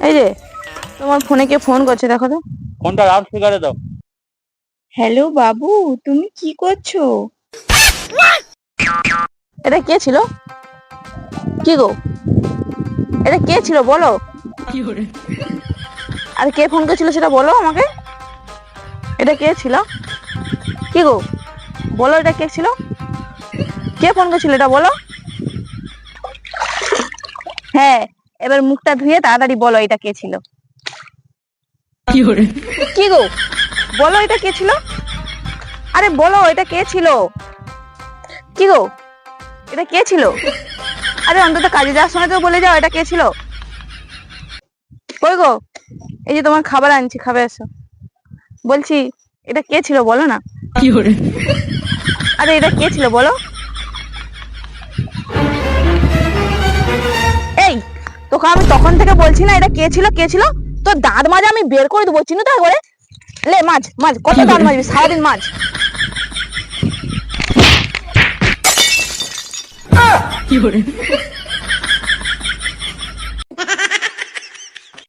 এই যে তোমার ফোনে কে ফোন করছে দেখো তো। ফোনটা লাউড স্পিকারে দাও। হ্যালো বাবু, তুমি কি করছো? এটা কে ছিল? কি গো, এটা কে ছিল বলো? আর কে ফোন করেছিল সেটা বলো আমাকে। এটা কে ছিল? কি গো বলো, এটা কে ছিল? কে ফোন করেছিল এটা বলো। হ্যাঁ, এবার মুখটা ধুয়ে তাড়াতাড়ি বলো এটা কে ছিল। কি গো বলো, এটা কে ছিল? আরে বলো এটা কে ছিল? কি গো এটা কে ছিল? আরে অন্তত কাজে যাওয়ার সময় তো বলে যাও এটা কে ছিল। কই গো, এই যে তোমার খাবার আনছি, খাবে এসো। বলছি এটা কে ছিল বলো না। আরে এটা কে ছিল বলো। এই তোকে আমি তখন থেকে বলছি না এটা কে ছিল কে ছিল। তো দাঁত মাজা আমি বের করে দেবো, চিনো তো করে। লে মাছ মাছ, কত দাঁত মাজবি সারাদিন মাছ।